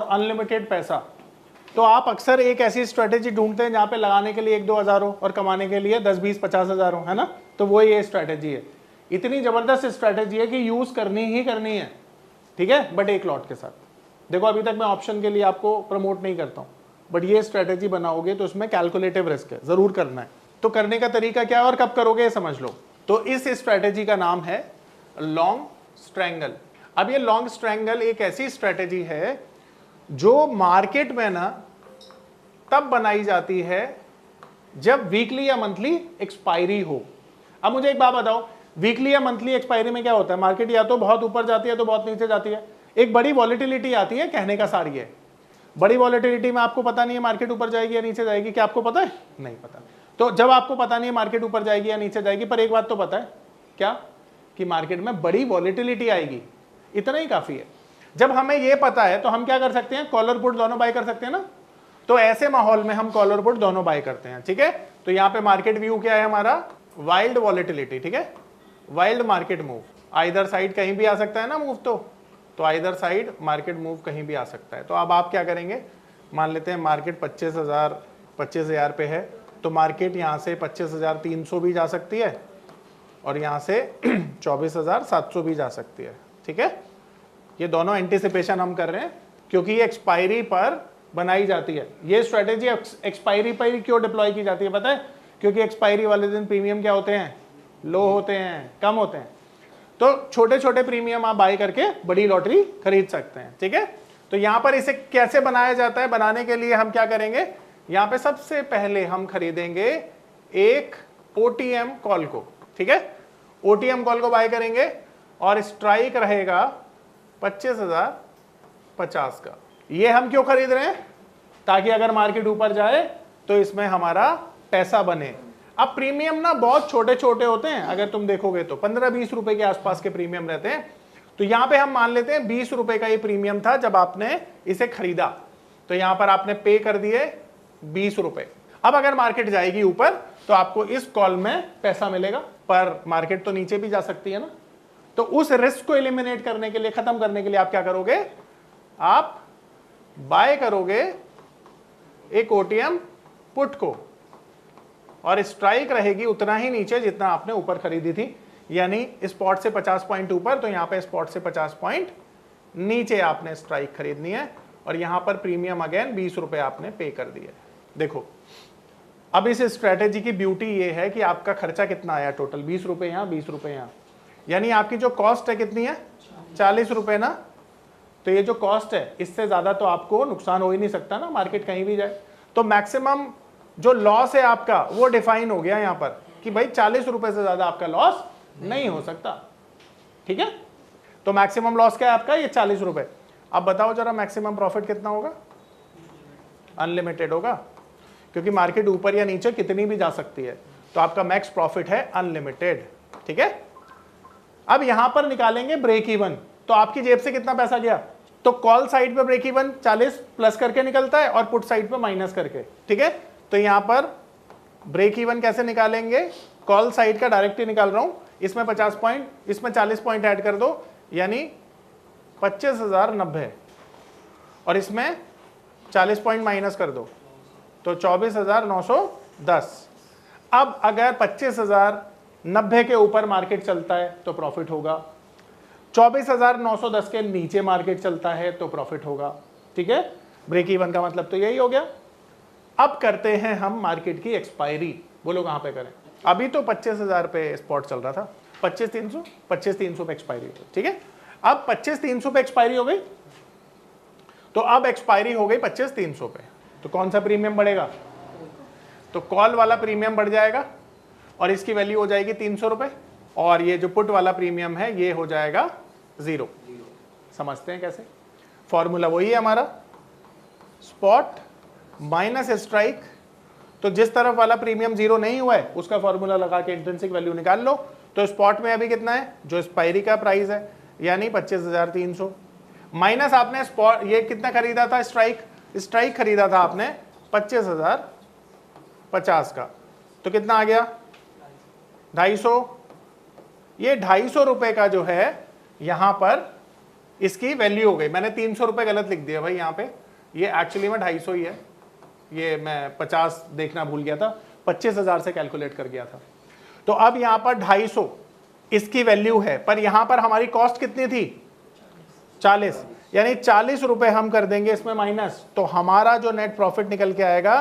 Unlimited पैसा, तो आप अक्सर एक ऐसी स्ट्रेटेजी ढूंढते हैं जहां पे लगाने के लिए 1-2 हज़ार हो और कमाने के लिए 10-20-50 हज़ार हो, है ना। तो वो ये स्ट्रेटेजी है, इतनी जबरदस्त स्ट्रेटेजी है कि यूज करनी ही करनी है, ठीक है, बट एक लॉट के साथ। देखो अभी तक मैं ऑप्शन के लिए आपको प्रमोट नहीं करता हूं, बट ये स्ट्रेटेजी बनाओगे तो उसमें कैलकुलेटिव रिस्क है, जरूर करना है। तो करने का तरीका क्या है और कब करोगे ये समझ लो। तो इस स्ट्रेटेजी का नाम है लॉन्ग स्ट्रैंगल। अब ये लॉन्ग स्ट्रैंगल एक ऐसी स्ट्रेटेजी है जो मार्केट में ना तब बनाई जाती है जब वीकली या मंथली एक्सपायरी हो। अब मुझे एक बात बताओ, वीकली या मंथली एक्सपायरी में क्या होता है, मार्केट या तो बहुत ऊपर जाती है तो बहुत नीचे जाती है, एक बड़ी वॉलेटिलिटी आती है। कहने का सार ये है, बड़ी वॉलेटिलिटी में आपको पता नहीं है मार्केट ऊपर जाएगी या नीचे जाएगी, क्या आपको पता है? नहीं पता। तो जब आपको पता नहीं है मार्केट ऊपर जाएगी या नीचे जाएगी, पर एक बात तो पता है, क्या, कि मार्केट में बड़ी वॉलेटिलिटी आएगी, इतना ही काफी है। जब हमें यह पता है तो हम क्या कर सकते हैं, कॉलर पुट दोनों बाय कर सकते हैं ना। तो ऐसे माहौल में हम कॉलर पुट दोनों बाय करते हैं, ठीक है। तो यहां पे मार्केट व्यू क्या है हमारा, वाइल्ड वॉलेटिलिटी, ठीक है, wild market move, either side कहीं भी आ सकता है ना मूव, तो आइदर साइड मार्केट मूव कहीं भी आ सकता है। तो अब आप क्या करेंगे, मान लेते हैं मार्केट 25,000 पे है, तो मार्केट यहां से 25,300 भी जा सकती है और यहां से 24,700 भी जा सकती है, ठीक है। ये दोनों एंटिसिपेशन हम कर रहे हैं क्योंकि ये एक्सपायरी पर बनाई जाती है। ये स्ट्रेटेजी एक्सपायरी पर क्यों डिप्लॉय की जाती है पता है, क्योंकि एक्सपायरी वाले दिन प्रीमियम क्या होते हैं, लो होते हैं, कम होते हैं। तो छोटे छोटे प्रीमियम आप बाय करके बड़ी लॉटरी खरीद सकते हैं, ठीक है। तो यहां पर इसे कैसे बनाया जाता है, बनाने के लिए हम क्या करेंगे, यहां पे सबसे पहले हम खरीदेंगे एक ओटीएम कॉल को, ठीक है, ओटीएम कॉल को बाय करेंगे और स्ट्राइक रहेगा 25,050 का। ये हम क्यों खरीद रहे हैं, ताकि अगर मार्केट ऊपर जाए तो इसमें हमारा पैसा बने। अब प्रीमियम ना बहुत छोटे छोटे होते हैं, अगर तुम देखोगे तो 15-20 रुपए के आसपास के प्रीमियम रहते हैं। तो यहां पे हम मान लेते हैं 20 रुपए का ये प्रीमियम था जब आपने इसे खरीदा, तो यहां पर आपने पे कर दिए 20 रुपए। अब अगर मार्केट जाएगी ऊपर तो आपको इस कॉल में पैसा मिलेगा, पर मार्केट तो नीचे भी जा सकती है ना। तो उस रिस्क को एलिमिनेट करने के लिए, खत्म करने के लिए आप क्या करोगे, आप बाय करोगे एक ओटीएम पुट को और स्ट्राइक रहेगी उतना ही नीचे जितना आपने ऊपर खरीदी थी, यानी स्पॉट से 50 पॉइंट ऊपर, तो यहां पे स्पॉट से 50 पॉइंट नीचे आपने स्ट्राइक खरीदनी है और यहां पर प्रीमियम अगेन 20 रुपए आपने पे कर दिए। देखो अब इस स्ट्रेटेजी की ब्यूटी ये है कि आपका खर्चा कितना आया, टोटल 20 रुपए यहां, 20 रुपए यहां, यानी आपकी जो कॉस्ट है कितनी है, 40 रुपए ना। तो ये जो कॉस्ट है इससे ज्यादा तो आपको नुकसान हो ही नहीं सकता ना, मार्केट कहीं भी जाए। तो मैक्सिमम जो लॉस है आपका वो डिफाइन हो गया यहां पर कि भाई 40 रुपए से ज्यादा आपका लॉस नहीं हो सकता, ठीक है। तो मैक्सिमम लॉस क्या है आपका, ये 40 रुपए। अब बताओ जरा मैक्सिमम प्रॉफिट कितना होगा, अनलिमिटेड होगा, क्योंकि मार्केट ऊपर या नीचे कितनी भी जा सकती है। तो आपका मैक्स प्रॉफिट है अनलिमिटेड, ठीक है। अब यहां पर निकालेंगे ब्रेक इवन, तो आपकी जेब से कितना पैसा गया, तो कॉल साइड पे ब्रेक इवन 40 प्लस करके निकलता है और पुट साइड पे माइनस करके, ठीक है। तो यहां पर ब्रेक इवन कैसे निकालेंगे, कॉल साइड का डायरेक्ट ही निकाल रहा हूं, इसमें 50 पॉइंट, इसमें 40 पॉइंट ऐड कर दो, यानी 25,090 और इसमें 40 पॉइंट माइनस कर दो तो 24,910। अब अगर 25,090 के ऊपर मार्केट चलता है तो प्रॉफिट होगा, 24,910 के नीचे मार्केट चलता है तो प्रॉफिट होगा, ठीक है। ब्रेक इवन का मतलब तो यही हो गया। अब करते हैं हम मार्केट की एक्सपायरी, बोलो कहां पे करें, अभी तो 25,000 पे स्पॉट चल रहा था, 25,300 पे एक्सपायरी हो गई, ठीक है। अब 25,300 पे एक्सपायरी हो गई, तो अब एक्सपायरी हो गई 25,300 पे, तो कौन सा प्रीमियम बढ़ेगा, तो कॉल वाला प्रीमियम बढ़ जाएगा और इसकी वैल्यू हो जाएगी 300 रुपए, और ये जो पुट वाला प्रीमियम है ये हो जाएगा 0। समझते हैं कैसे, फॉर्मूला वही है हमारा, स्पॉट माइनस स्ट्राइक। तो जिस तरफ वाला प्रीमियम 0 नहीं हुआ है उसका फॉर्मूला लगा के इंट्रिंसिक वैल्यू निकाल लो। तो स्पॉट में अभी कितना है, जो एक्सपायरी का प्राइस है, यानी 25,300 माइनस आपने स्पॉट ये कितना खरीदा था, स्ट्राइक खरीदा था आपने 25,050 का, तो कितना आ गया 250। ये 250 रुपए का जो है यहां पर इसकी वैल्यू हो गई। मैंने 300 रुपये गलत लिख दिया भाई यहाँ पे, ये एक्चुअली में 250 ही है, ये मैं 50 देखना भूल गया था, 25,000 से कैलकुलेट कर गया था। तो अब यहाँ पर 250 इसकी वैल्यू है, पर यहाँ पर हमारी कॉस्ट कितनी थी 40, यानी 40 रुपए हम कर देंगे इसमें माइनस, तो हमारा जो नेट प्रॉफिट निकल के आएगा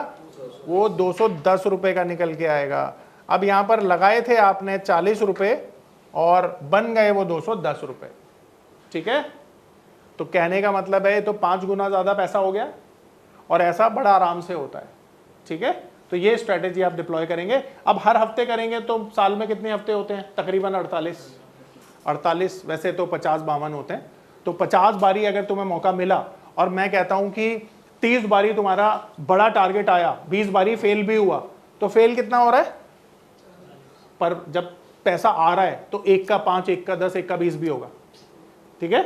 वो 210 रुपए का निकल के आएगा। अब यहाँ पर लगाए थे आपने 40 रुपए और बन गए वो 210 रुपए, ठीक है। तो कहने का मतलब है तो 5 गुना ज़्यादा पैसा हो गया, और ऐसा बड़ा आराम से होता है, ठीक है। तो ये स्ट्रेटेजी आप डिप्लॉय करेंगे। अब हर हफ्ते करेंगे तो साल में कितने हफ्ते होते हैं, तकरीबन 48, वैसे तो 50-52 होते हैं। तो 50 बारी अगर तुम्हें मौका मिला, और मैं कहता हूं कि 30 बारी तुम्हारा बड़ा टारगेट आया, 20 बारी फेल भी हुआ, तो फेल कितना हो रहा है, पर जब पैसा आ रहा है तो 1 का 5, 1 का 10, 1 का 20 भी होगा, ठीक है।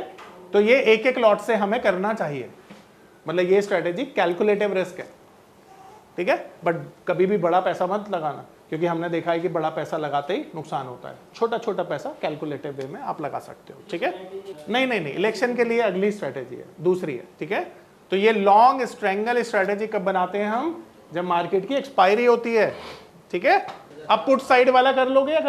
तो ये एक एक लॉट से हमें करना चाहिए, मतलब ये स्ट्रेटेजी कैलकुलेटिव रिस्क है, ठीक है। बट कभी भी बड़ा पैसा मत लगाना, क्योंकि हमने देखा है कि बड़ा पैसा लगाते ही नुकसान होता है। छोटा छोटा पैसा कैलकुलेटिव वे में आप लगा सकते हो, ठीक है। नहीं, इलेक्शन के लिए अगली स्ट्रेटेजी है, दूसरी है, ठीक है। तो ये लॉन्ग स्ट्रैंगल स्ट्रेटेजी कब बनाते हैं हम, जब मार्केट की एक्सपायरी होती है, ठीक है। अब पुट साइड वाला कर लोगे या